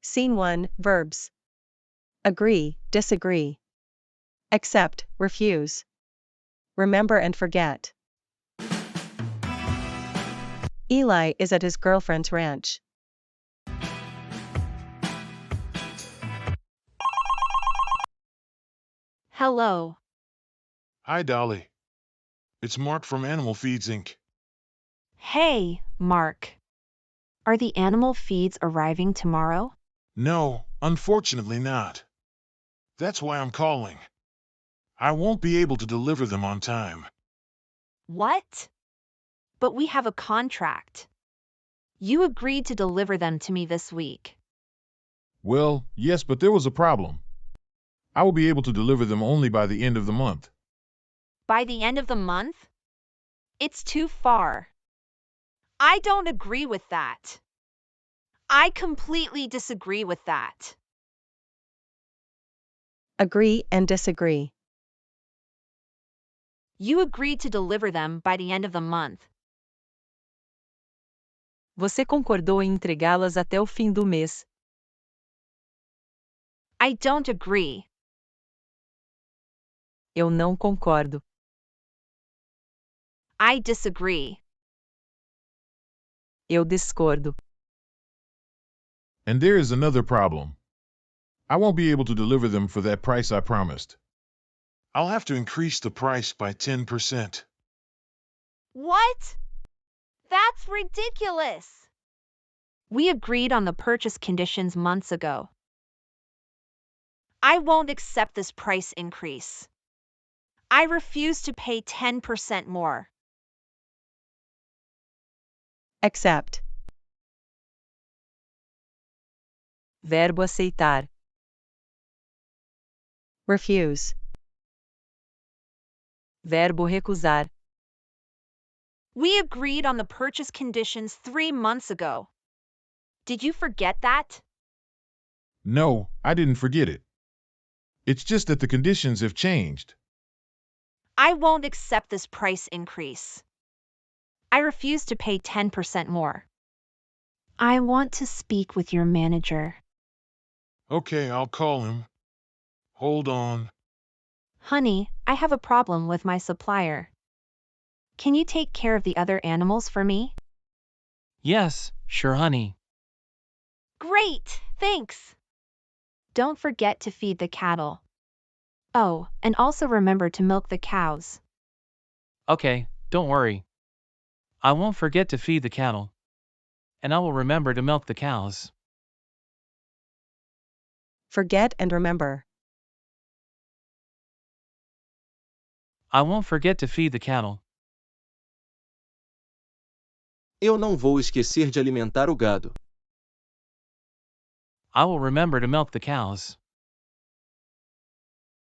Scene 1, Verbs. Agree, disagree. Accept, refuse. Remember and forget. Eli is at his girlfriend's ranch. Hello. Hi, Dolly. It's Mark from Animal Feeds Inc. Hey, Mark. Are the animal feeds arriving tomorrow? No, unfortunately not. That's why I'm calling. I won't be able to deliver them on time. What? But we have a contract. You agreed to deliver them to me this week. Well, yes, but there was a problem. I will be able to deliver them only by the end of the month. By the end of the month? It's too far. I don't agree with that. I completely disagree with that. Agree and disagree. You agreed to deliver them by the end of the month. Você concordou em entregá-las até o fim do mês. I don't agree. Eu não concordo. I disagree. Eu discordo. And there is another problem. I won't be able to deliver them for that price I promised. I'll have to increase the price by 10%. What? That's ridiculous. We agreed on the purchase conditions months ago. I won't accept this price increase. I refuse to pay 10% more. Accept. Verbo aceitar. Refuse. Verbo recusar. We agreed on the purchase conditions 3 months ago. Did you forget that? No, I didn't forget it. It's just that the conditions have changed. I won't accept this price increase. I refuse to pay 10% more. I want to speak with your manager. Okay, I'll call him. Hold on. Honey, I have a problem with my supplier. Can you take care of the other animals for me? Yes, sure, honey. Great, thanks. Don't forget to feed the cattle. Oh, and also remember to milk the cows. Okay, don't worry. I won't forget to feed the cattle. And I will remember to milk the cows. Forget and remember. I won't forget to feed the cattle. Eu não vou esquecer de alimentar o gado. I will remember to milk the cows.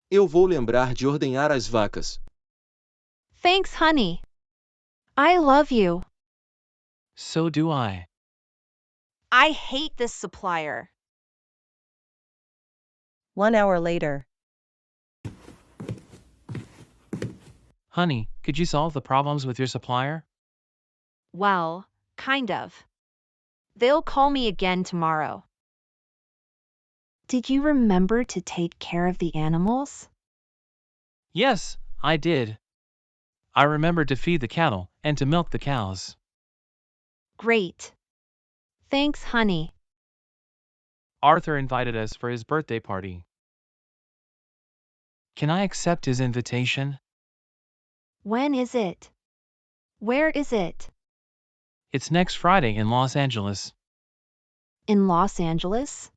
Eu vou lembrar de ordenhar as vacas. Thanks, honey. I love you. So do I. I hate this supplier. 1 hour later. Honey, could you solve the problems with your supplier? Well, kind of. They'll call me again tomorrow. Did you remember to take care of the animals? Yes, I did. I remembered to feed the cattle and to milk the cows. Great. Thanks, honey. Arthur invited us for his birthday party. Can I accept his invitation? When is it? Where is it? It's next Friday in Los Angeles. In Los Angeles?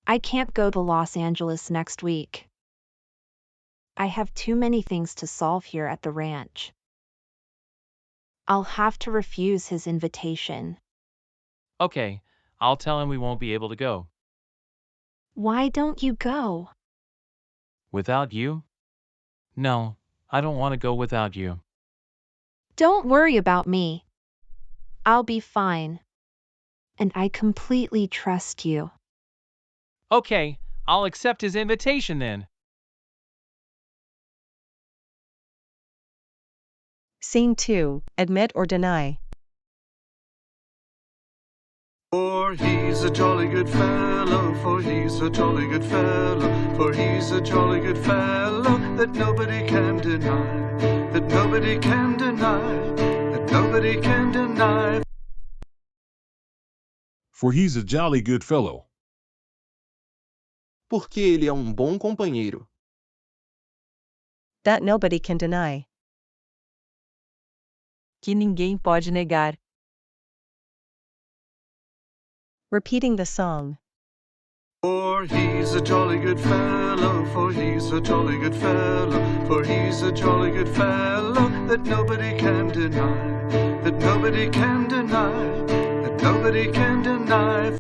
I can't go to Los Angeles next week. I have too many things to solve here at the ranch. I'll have to refuse his invitation. Okay, I'll tell him we won't be able to go. Why don't you go? Without you? No, I don't want to go without you. Don't worry about me. I'll be fine. And I completely trust you. Okay, I'll accept his invitation then. Scene 2, admit or deny. For he's a jolly good fellow, for he's a jolly good fellow, for he's a jolly good fellow that nobody can deny, that nobody can deny, that nobody can deny. For he's a jolly good fellow. Porque ele é bom companheiro. That nobody can deny. Que ninguém pode negar. Repeating the song. For he's a jolly good fellow, for he's a jolly good fellow, for he's a jolly good fellow that nobody can deny, that nobody can deny, that nobody can deny.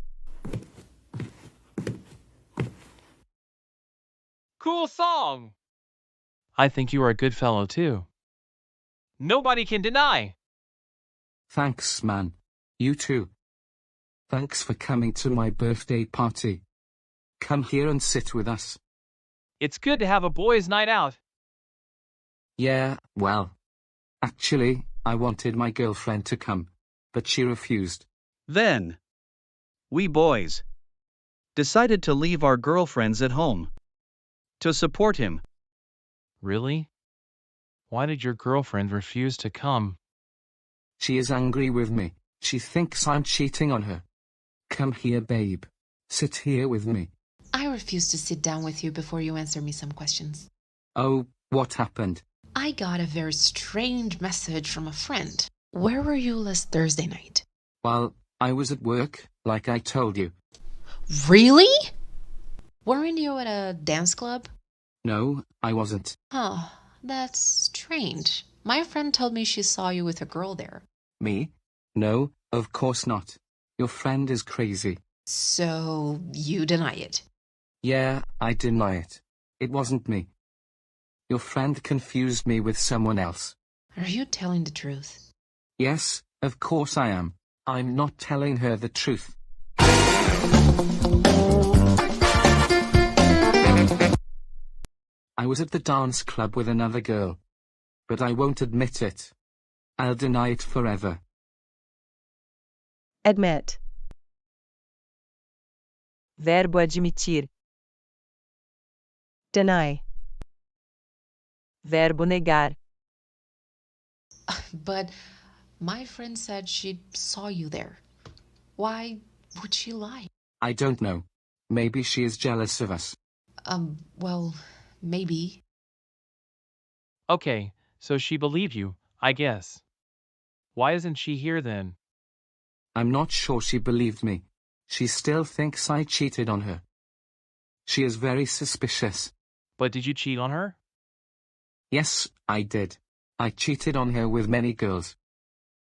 Cool song! I think you are a good fellow too. Nobody can deny. Thanks, man. You too. Thanks for coming to my birthday party. Come here and sit with us. It's good to have a boys' night out. Yeah, well. Actually, I wanted my girlfriend to come, but she refused. Then, we boys decided to leave our girlfriends at home to support him. Really? Why did your girlfriend refuse to come? She is angry with me. She thinks I'm cheating on her. Come here, babe. Sit here with me. I refuse to sit down with you before you answer me some questions. Oh, what happened? I got a very strange message from a friend. Where were you last Thursday night? Well, I was at work, like I told you. Really? Weren't you at a dance club? No, I wasn't. Huh, that's strange. My friend told me she saw you with a girl there. Me? No, of course not. Your friend is crazy. So, you deny it? Yeah, I deny it. It wasn't me. Your friend confused me with someone else. Are you telling the truth? Yes, of course I am. I'm not telling her the truth. I was at the dance club with another girl. But I won't admit it. I'll deny it forever. Admit. Verbo admitir. Deny. Verbo negar. But my friend said she saw you there. Why would she lie? I don't know. Maybe she is jealous of us. Well, maybe. Okay, so she believed you, I guess. Why isn't she here then? I'm not sure she believed me. She still thinks I cheated on her. She is very suspicious. But did you cheat on her? Yes, I did. I cheated on her with many girls.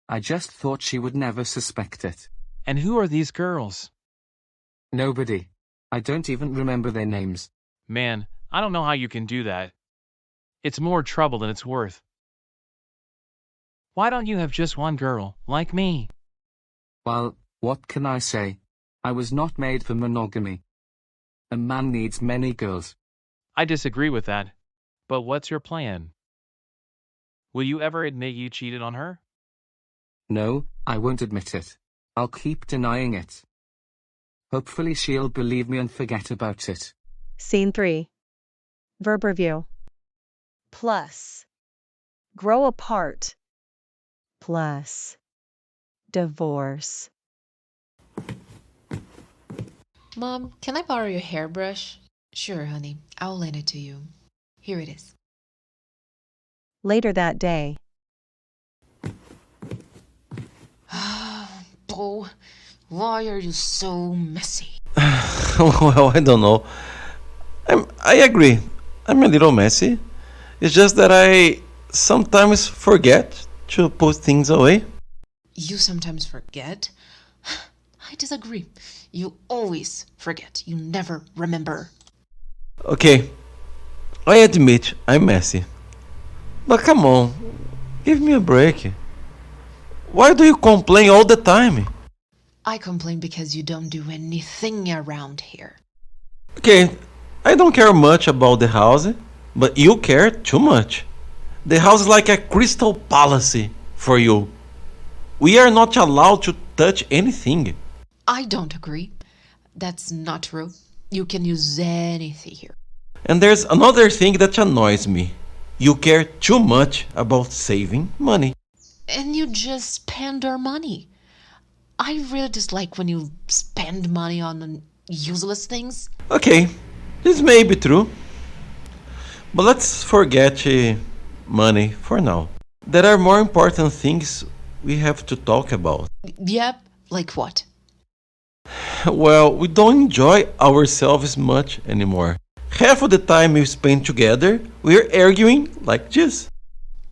I just thought she would never suspect it. And who are these girls? Nobody. I don't even remember their names. Man, I don't know how you can do that. It's more trouble than it's worth. Why don't you have just one girl, like me? Well, what can I say? I was not made for monogamy. A man needs many girls. I disagree with that. But what's your plan? Will you ever admit you cheated on her? No, I won't admit it. I'll keep denying it. Hopefully she'll believe me and forget about it. Scene 3. Verb review. Plus. Grow apart. Plus. Divorce. Mom, can I borrow your hairbrush? Sure, honey. I'll lend it to you. Here it is. Later that day. Bo, why are you so messy? Well, I don't know. I agree. I'm a little messy. It's just that I sometimes forget to put things away. You sometimes forget? I disagree. You always forget. You never remember. Okay, I admit I'm messy. But come on, give me a break. Why do you complain all the time? I complain because you don't do anything around here. Okay, I don't care much about the house, but you care too much. The house is like a crystal palace for you. We are not allowed to touch anything. I don't agree. That's not true. You can use anything here. And there's another thing that annoys me. You care too much about saving money. And you just spend our money. I really dislike when you spend money on useless things. Okay, this may be true. But let's forget money for now. There are more important things we have to talk about. Yep, like what? Well, we don't enjoy ourselves much anymore. Half of the time we spend together, we're arguing like this.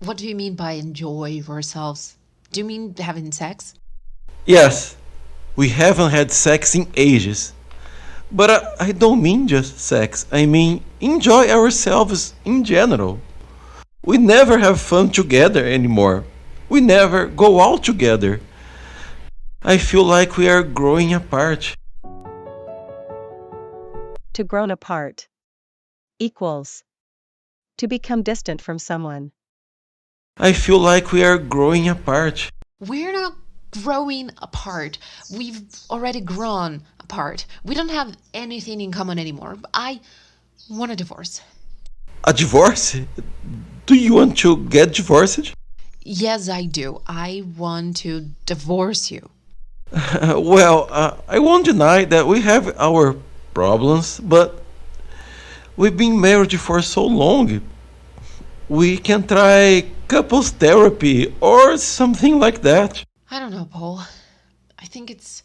What do you mean by enjoy ourselves? Do you mean having sex? Yes, we haven't had sex in ages. But I don't mean just sex, I mean enjoy ourselves in general. We never have fun together anymore. We never go out together. I feel like we are growing apart. To grown apart equals to become distant from someone. I feel like we are growing apart. We're not growing apart. We've already grown apart. We don't have anything in common anymore. I want a divorce. A divorce? Do you want to get divorced? Yes, I do. I want to divorce you. Well, I won't deny that we have our problems, but we've been married for so long. We can try couples therapy or something like that. I don't know, Paul. I think it's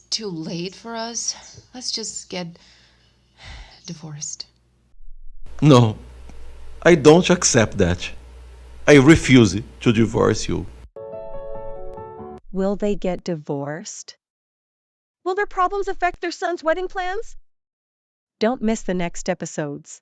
too late for us. Let's just get divorced. No, I don't accept that. I refuse to divorce you. Will they get divorced? Will their problems affect their son's wedding plans? Don't miss the next episodes.